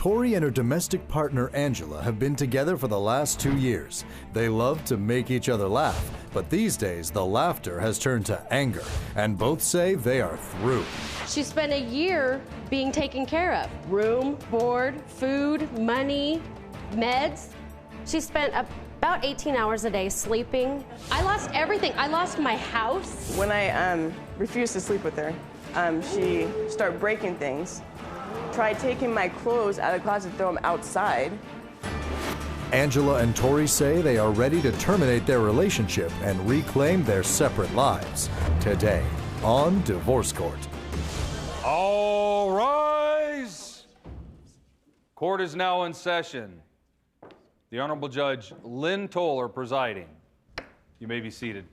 Tori and her domestic partner Angela have been together for the last 2 years. They love to make each other laugh, but these days the laughter has turned to anger, and both say they are through. She spent a year being taken care of. Room, board, food, money, meds. She spent about 18 hours a day sleeping. I lost everything. I lost my house. When I refused to sleep with her, she started breaking things. Tried taking my clothes out of the closet, throw them outside. Angela and Tori say they are ready to terminate their relationship and reclaim their separate lives. Today on Divorce Court. All rise. Court is now in session. The Honorable Judge Lynn Toller presiding. You may be seated.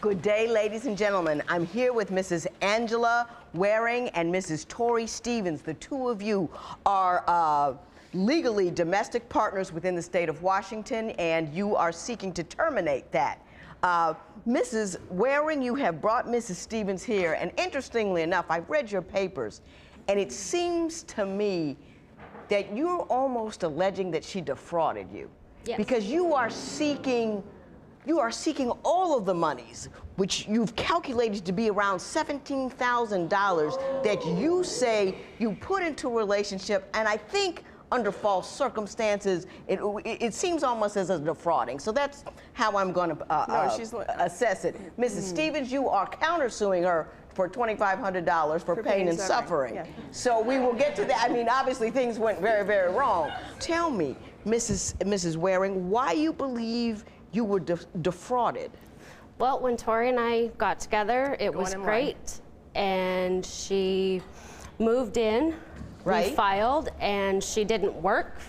Good day, ladies and gentlemen. I'm here with Mrs. Angela Waring and Mrs. Tori Stevens. The two of you are legally domestic partners within the state of Washington, and you are seeking to terminate that. Mrs. Waring, you have brought Mrs. Stevens here, and interestingly enough, I've read your papers, and it seems to me that you're almost alleging that she defrauded you. Yes. Because you are seeking all of the monies, which you've calculated to be around $17,000 that you say you put into a relationship, and I think under false circumstances, it seems almost as a defrauding. So that's how I'm going to assess it. Mrs. Stevens, you are countersuing her for $2,500 for pain and suffering. Yeah. So we will get to that. I mean, obviously things went very, very wrong. Tell me, Mrs. Waring, why you believe you were defrauded? Well, when Tori and I got together, it was great. And she moved in, right. We filed, and she didn't work.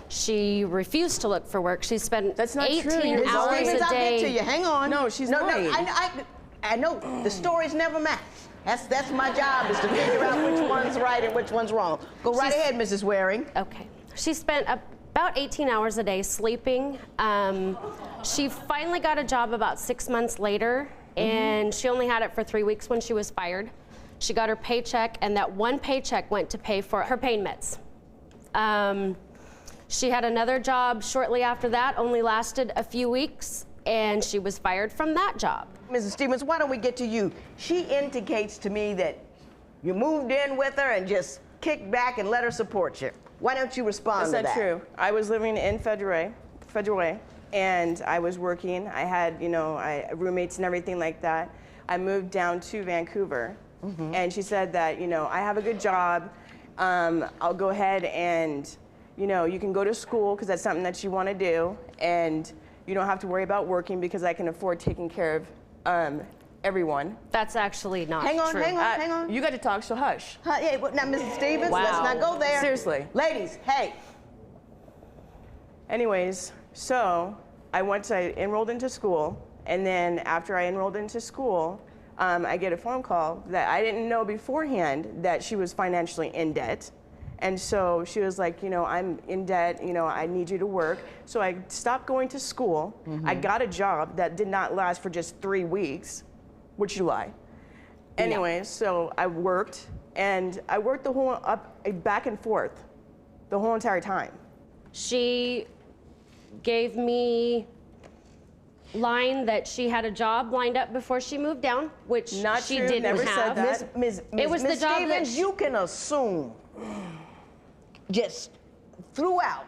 She refused to look for work. She spent 18 hours a day. I'll get to you. Hang on. No, she's not. I know the stories never match. That's my job, is to figure out which one's right and which one's wrong. Go right ahead, Mrs. Waring. Okay. She spent about 18 hours a day sleeping. She finally got a job about 6 months later, and she only had it for 3 weeks when she was fired. She got her paycheck, and that one paycheck went to pay for her pain meds. She had another job shortly after that, only lasted a few weeks, and she was fired from that job. Mrs. Stevens, why don't we get to you? She indicates to me that you moved in with her and just kicked back and let her support you. Why don't you respond to that? That's not true. I was living in Federal Way, and I was working. I had, roommates and everything like that. I moved down to Vancouver, and she said that, I have a good job. I'll go ahead and, you can go to school because that's something that you want to do, and you don't have to worry about working because I can afford taking care of everyone. That's actually not true. Hang on. You got to talk, so hush. Hey, now, Mrs. Stevens, Wow. let's not go there. Seriously. Ladies, hey. Anyways, so I enrolled into school, and then after I enrolled into school, I get a phone call that I didn't know beforehand that she was financially in debt. And so she was like, I'm in debt, I need you to work. So I stopped going to school. I got a job that did not last for just 3 weeks, which you lie. Anyways, so I worked, and I worked the whole back and forth the whole entire time. She gave me line that she had a job lined up before she moved down, which Not she true, didn't never have. said that. It was the job Stevens, that you can assume just throughout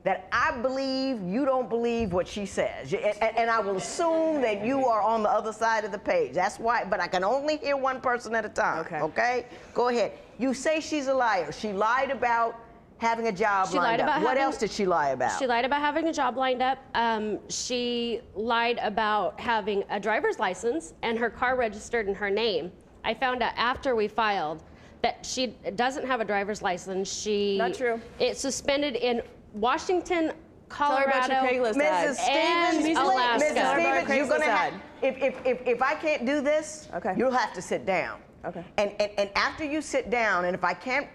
that I believe you don't believe what she says. And I will assume that you are on the other side of the page. That's why, but I can only hear one person at a time. Okay? Go ahead. You say she's a liar. She lied about having a job lined up. What else did she lie about? She lied about having a job lined up. She lied about having a driver's license and her car registered in her name. I found out after we filed that she doesn't have a driver's license. Not true. It's suspended in Washington, Colorado, Mrs. Stevens, Alaska. Mrs. Stevens, you're gonna have, if I can't do this, you'll have to sit down. Okay. And after you sit down, and if I can't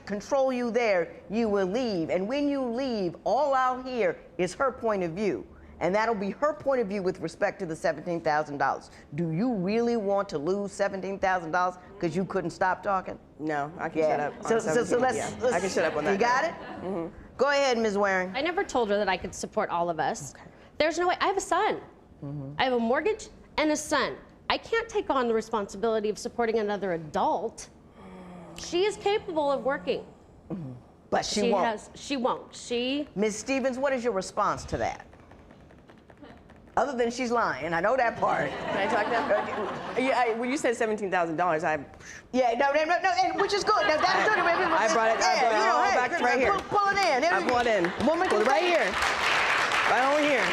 control you there, you will leave. And when you leave, all I'll hear is her point of view. and that'll be her point of view with respect to the $17,000. Do you really want to lose $17,000 because you couldn't stop talking? No, I can shut up. So let's, I can shut up on that. You got it? Mm-hmm. Go ahead, Ms. Waring. I never told her that I could support all of us. Okay. There's no way. I have a son. I have a mortgage and a son. I can't take on the responsibility of supporting another adult. She is capable of working. But she won't. She won't. Ms. Stevens, what is your response to that? Other than she's lying, I know that part. Can I talk now? Yeah, when you said $17,000, Yeah, no, and which is good. Now, that's good. I brought it all back right here. Pull it in. I pull it in. Woman, pull it right here. Right over here.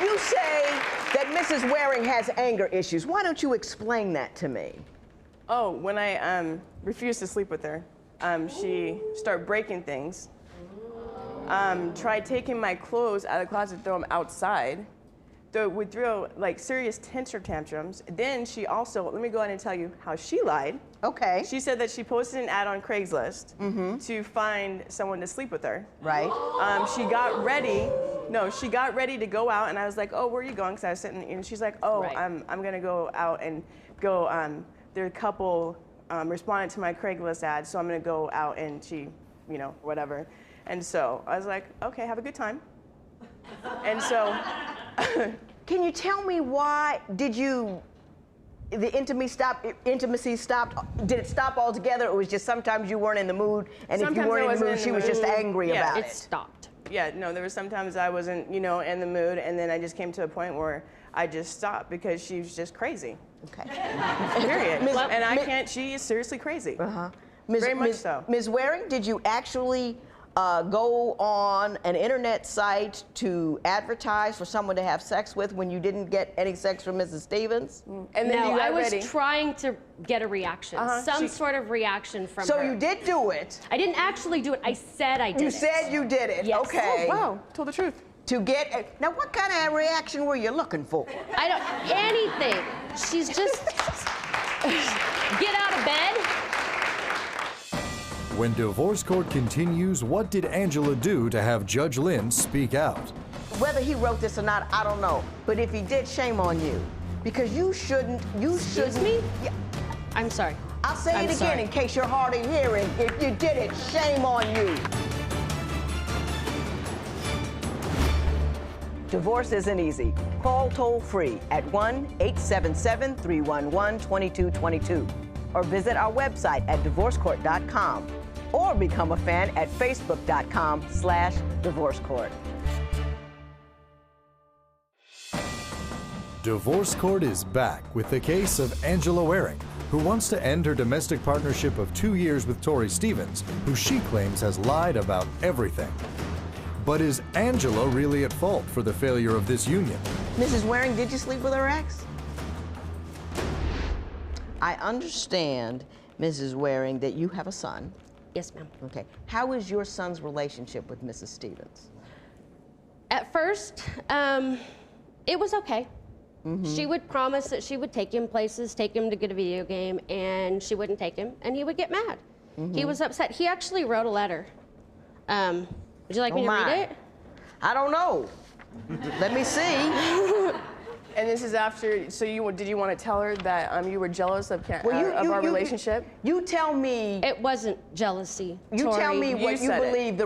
You say that Mrs. Waring has anger issues. Why don't you explain that to me? Oh, when I refused to sleep with her, she started breaking things. Tried taking my clothes out of the closet, throw them outside. Would throw like serious temper tantrums. Then she also, let me go ahead and tell you how she lied. Okay. She said that she posted an ad on Craigslist to find someone to sleep with her. Right. She got ready. No, she got ready to go out, and I was like, "Oh, where are you going?" Because I was sitting, and she's like, "Oh, right. I'm gonna go out and go." There a couple responded to my Craigslist ad, so I'm gonna go out and she, whatever. And so I was like, "Okay, have a good time." And so. Can you tell me why the intimacy stopped? Did it stop altogether, or was just sometimes you weren't in the mood, and Sometimes if you weren't I in the wasn't mood, in she the was just mood. angry Yeah, about It stopped. Yeah, no, there was sometimes I wasn't, in the mood, and then I just came to a point where I just stopped because she was just crazy. Okay. Period. And I can't, she is seriously crazy. Uh-huh. Very much so. Ms. Waring, did you actually go on an internet site to advertise for someone to have sex with when you didn't get any sex from Mrs. Stevens? And then No, you got I was ready. trying to get a reaction, some sort of reaction from her. So you did do it. I didn't actually do it. I said I did You it. said you did it. Yes. Okay. Oh, wow, told the truth. To get now, what kind of reaction were you looking for? I don't, anything. She's just, get out of bed. When divorce court continues, what did Angela do to have Judge Lynn speak out? Whether he wrote this or not, I don't know. But if he did, shame on you. Because you shouldn't. Excuse me? Yeah. I'm sorry. I'll say I'm it again sorry. in case you're hard of hearing. If you did it, shame on you. Divorce isn't easy. Call toll-free at 1-877-311-2222 or visit our website at divorcecourt.com or become a fan at facebook.com/divorcecourt. Divorce Court is back with the case of Angela Waring, who wants to end her domestic partnership of 2 years with Tori Stevens, who she claims has lied about everything. But is Angela really at fault for the failure of this union? Mrs. Waring, did you sleep with her ex? I understand, Mrs. Waring, that you have a son. Yes, ma'am. Okay. How is your son's relationship with Mrs. Stevens? At first, it was okay. She would promise that she would take him places, take him to get a video game, and she wouldn't take him, and he would get mad. He was upset. He actually wrote a letter. Would you like me to read it? I don't know. Let me see. And this is after, so did you want to tell her that you were jealous of our relationship? You tell me. It wasn't jealousy, You Tori. tell me what you said it. believe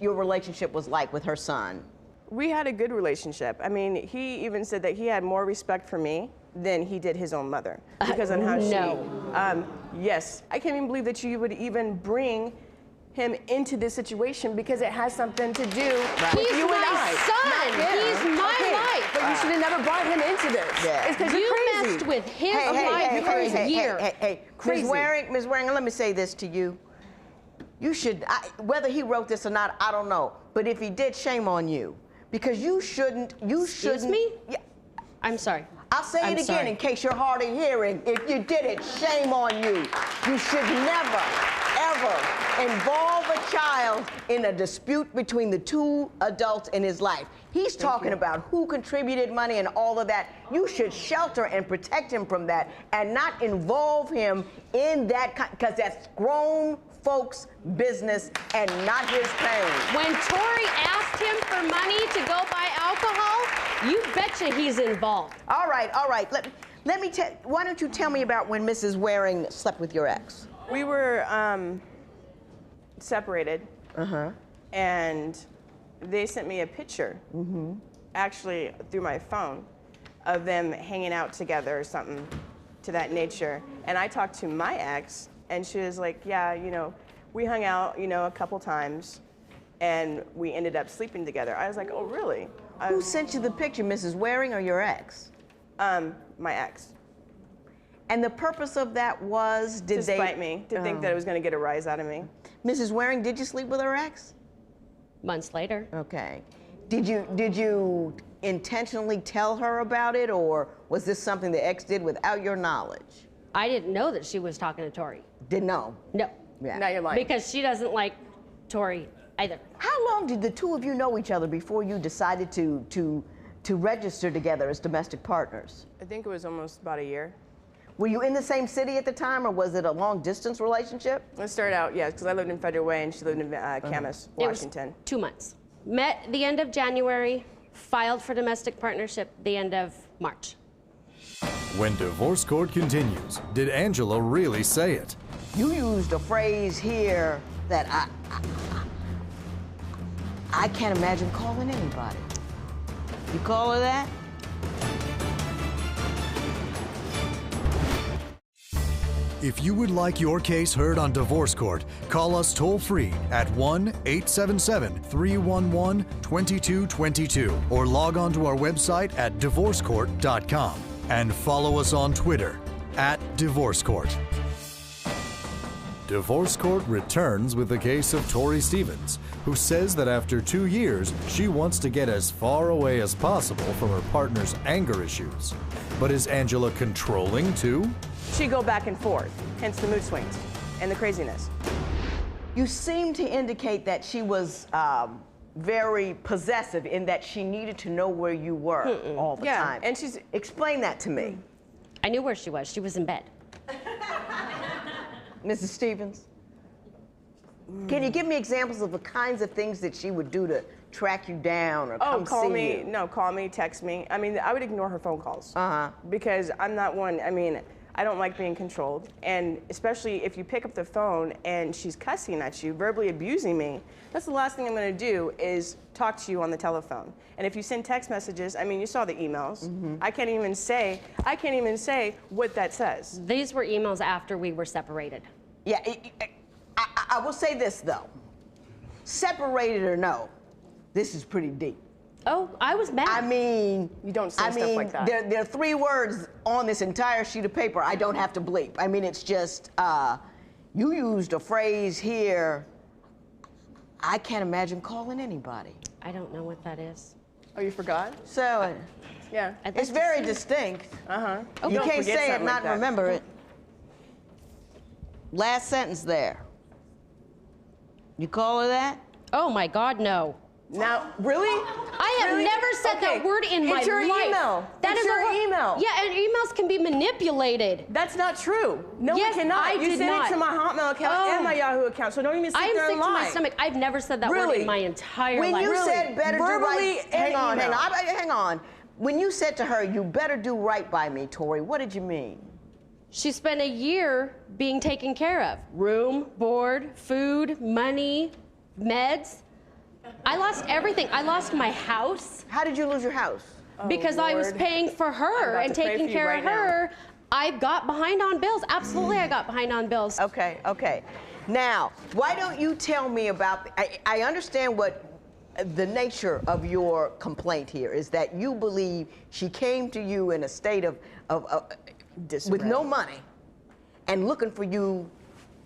your relationship was like with her son. We had a good relationship. I mean, he even said that he had more respect for me than he did his own mother because on how no. Yes, I can't even believe that you would even bring him into this situation because it has something to do with He's you and my I. son. Not him. He's my life. But you should have never brought him into this. Yeah. It's because You you're crazy. messed with his life for a year. Hey, Crazy. Ms. Waring, let me say this to you. You should, whether he wrote this or not, I don't know. But if he did, shame on you. Because you shouldn't. Excuse me? Yeah. I'm sorry. I'll say it again sorry. in case you're hard of hearing. If you did it, shame on you. You should never, ever involve a child in a dispute between the two adults in his life. He's talking about who contributed money and all of that. You should shelter and protect him from that and not involve him in that, because that's grown folks' business and not his pain. When Tori asked him for money to go buy alcohol, you betcha he's involved. All right, all right. Let me tell. Why don't you tell me about when Mrs. Waring slept with your ex? We were separated. And they sent me a picture, actually through my phone, of them hanging out together or something to that nature. And I talked to my ex, and she was like, yeah, you know, we hung out, you know, a couple times, and we ended up sleeping together. I was like, oh, really? Who sent you the picture, Mrs. Waring or your ex? My ex. And the purpose of that was, To spite me, to think that it was going to get a rise out of me. Mrs. Waring, did you sleep with her ex? Months later. Okay. Did you intentionally tell her about it, or was this something the ex did without your knowledge? I didn't know that she was talking to Tori. Didn't know? No. Yeah. Now you're lying. Because she doesn't like Tori either. How long did the two of you know each other before you decided to register together as domestic partners? I think it was almost about a year. Were you in the same city at the time, or was it a long-distance relationship? Let's start out, yeah, because I lived in Federal Way and she lived in Camas, Washington. It was 2 months. Met the end of January, filed for domestic partnership the end of March. When divorce court continues, did Angela really say it? You used a phrase here that I can't imagine calling anybody. You call her that? If you would like your case heard on Divorce Court, call us toll-free at 1-877-311-2222 or log on to our website at divorcecourt.com and follow us on Twitter @DivorceCourt. Divorce Court returns with the case of Tori Stevens, who says that after 2 years, she wants to get as far away as possible from her partner's anger issues. But is Angela controlling too? She'd go back and forth, hence the mood swings and the craziness. You seem to indicate that she was very possessive in that she needed to know where you were all the time. And she's... Explain that to me. I knew where she was. She was in bed. Mrs. Stevens, can you give me examples of the kinds of things that she would do to track you down or come call see me. you? No, call me, text me. I mean, I would ignore her phone calls. Because I'm not one, I mean, I don't like being controlled. And especially if you pick up the phone and she's cussing at you, verbally abusing me, that's the last thing I'm gonna do is talk to you on the telephone. And if you send text messages, I mean, you saw the emails. I can't even say what that says. These were emails after we were separated. Yeah, I will say this though. Separated or no, this is pretty deep. Oh, I was mad. I mean, You don't say stuff like that. There are 3 words on this entire sheet of paper I don't have to bleep. I mean, it's just, you used a phrase here, I can't imagine calling anybody. I don't know what that is. Oh, you forgot? So, Yeah. I'd like it's to very see it. distinct. Oh, You don't can't forget say it, something like not that. remember it. Last sentence there. You call her that? Oh my God, no. Now, really? I have Really? never said Okay, that word in my life. it's your email. That It's is your a word. email. Yeah, and emails can be manipulated. That's not true. No Yes, one cannot. I You did sent not. it to my Hotmail account Oh. and my Yahoo account, so don't even sit I am there sick and to lie. my stomach. I've never said that word Really? in my entire When life. you Really? said better do Verbally right, and hang on. email. Hang on. When you said to her, you better do right by me, Tori, what did you mean? She spent a year being taken care of. Room, board, food, money, meds. I lost everything. I lost my house How did you lose your house? because I was Lord. paying for I'm her about and to pray taking for you care right of now. her. I got behind on bills. Absolutely, I got behind on bills. Okay. Now, why don't you tell me about, I understand what the nature of your complaint here is that you believe she came to you in a state of with no money and looking for you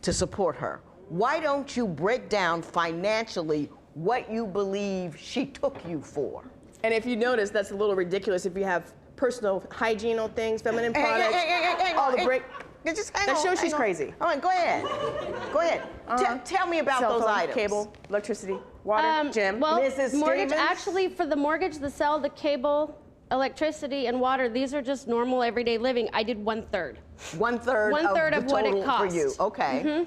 to support her. Why don't you break down financially what you believe she took you for? And if you notice, that's a little ridiculous if you have personal hygienal things, feminine products, all the break. Just hang That on, shows hang she's on. crazy. All right, go ahead. Go ahead. Tell me about Cell those phone, items. cable, electricity, water, gym. Well, Mrs. mortgage, Stevens? actually, for the mortgage, the cell, the cable, electricity, and water, these are just normal everyday living. I did 1/3. 1/3 1/3 of of the what it total cost. for you. Okay.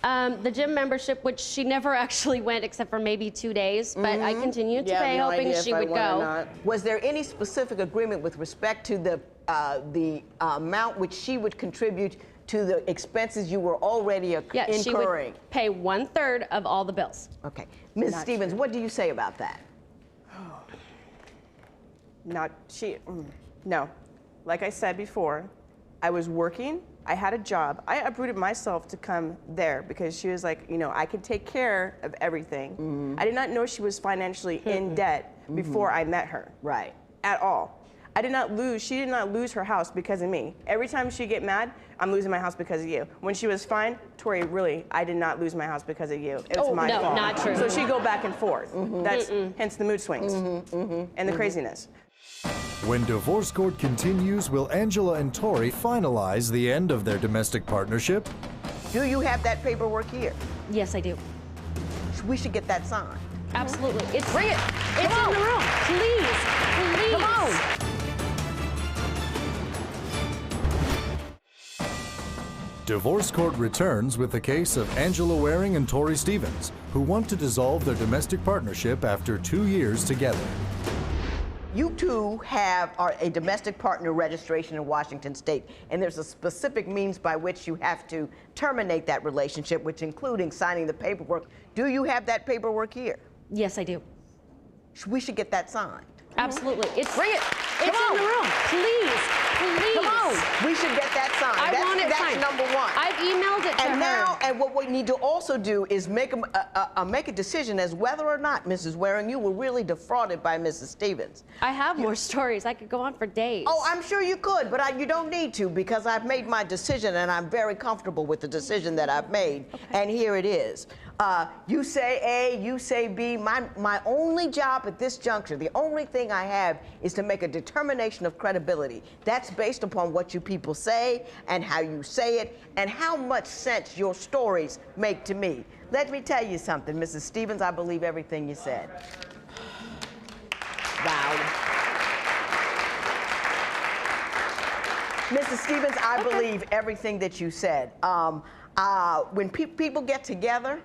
The gym membership, which she never actually went except for maybe 2 days, but I continued to Yeah, I pay, have no hoping idea she if I would went or go. not. Was there any specific agreement with respect to the amount which she would contribute to the expenses you were already Yeah, incurring? she would pay 1/3 of all the bills. Okay. Ms. Stevens, what do you say about that? No. Like I said before, I was working, I had a job. I uprooted myself to come there because she was like, you know, I could take care of everything. I did not know she was financially in debt before I met her. Right. At all. She did not lose her house because of me. Every time she'd get mad, I'm losing my house because of you. When she was fine, Tori, really, I did not lose my house because of you. It was my no, fault. not true. So she'd go back and forth. That's hence the mood swings and the craziness. When divorce court continues, will Angela and Tori finalize the end of their domestic partnership? Do you have that paperwork here? Yes, I do. We should get that signed. Absolutely. It's Bring it. It's Come in on. the room. Please, please. Come on. Divorce court returns with the case of Angela Waring and Tori Stevens, who want to dissolve their domestic partnership after 2 years together. You two are a domestic partner registration in Washington State, and there's a specific means by which you have to terminate that relationship, which including signing the paperwork. Do you have that paperwork here? Yes, I do. We should get that signed. Absolutely. Bring it. It's in the room. Please, please. Come on. We should get that signed. I want it that's signed. number one. I've emailed it to And her. now, and what we need to also do is make a decision as whether or not, Mrs. Waring, you were really defrauded by Mrs. Stevens. I have more stories. I could go on for days. Oh, I'm sure you could, but you don't need to because I've made my decision and I'm very comfortable with the decision that I've made. Okay. And here it is. You say A, you say B. My only job at this juncture, the only thing I have is to make a determination of credibility. That's based upon what you people say and how you say it and how much sense your stories make to me. Let me tell you something, Mrs. Stevens, I believe everything you said. Wow. Mrs. Stevens, I believe everything that you said. When people get together,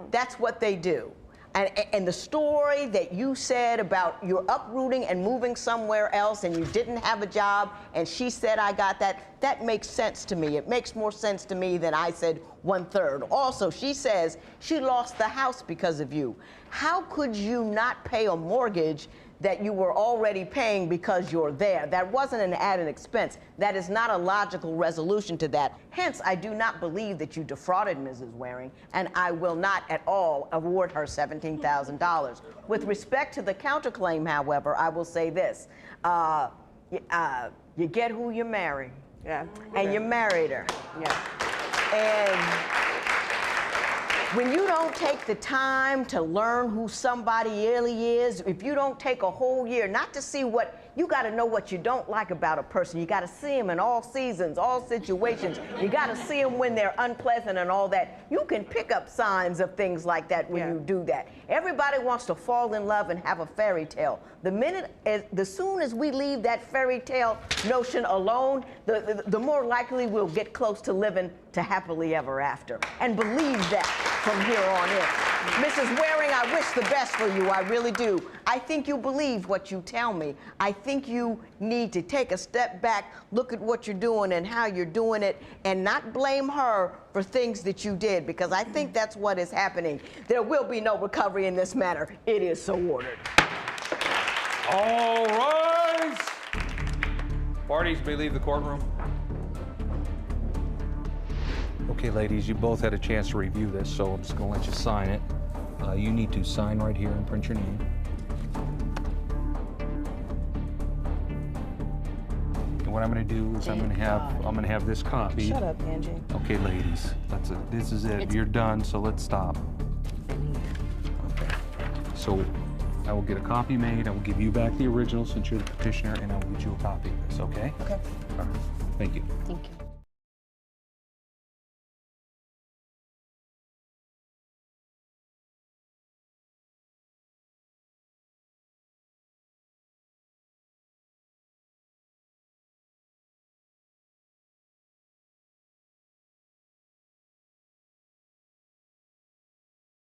that's what they do. And the story that you said about your uprooting and moving somewhere else and you didn't have a job and she said I got that makes sense to me. It makes more sense to me than I said 1/3. Also, she says she lost the house because of you. How could you not pay a mortgage that you were already paying because you're there? That wasn't an added expense. That is not a logical resolution to that. Hence, I do not believe that you defrauded Mrs. Waring, and I will not at all award her $17,000. With respect to the counterclaim, however, I will say this. You get who you marry. Yeah. And you married her. Yeah. And when you don't take the time to learn who somebody really is, if you don't take a whole year, not to see you got to know what you don't like about a person. You got to see them in all seasons, all situations. You got to see them when they're unpleasant and all that. You can pick up signs of things like that when you do that. Everybody wants to fall in love and have a fairy tale. The soon as we leave that fairy tale notion alone, the more likely we'll get close to living to happily ever after. And believe that from here on in. Mrs. Waring, I wish the best for you, I really do. I think you believe what you tell me. I think you need to take a step back, look at what you're doing and how you're doing it, and not blame her for things that you did, because I think that's what is happening. There will be no recovery in this matter. It is so ordered. All rise. Parties may leave the courtroom. Okay, ladies, you both had a chance to review this, so I'm just going to let you sign it. You need to sign right here and print your name. And what I'm going to do is I'm going to have this copy. Shut up, Angie. Okay, ladies, this is it. You're done, so let's stop. Okay. So I will get a copy made. I will give you back the original since you're the petitioner, and I will get you a copy of this, okay? Okay. All right. Thank you. Thank you.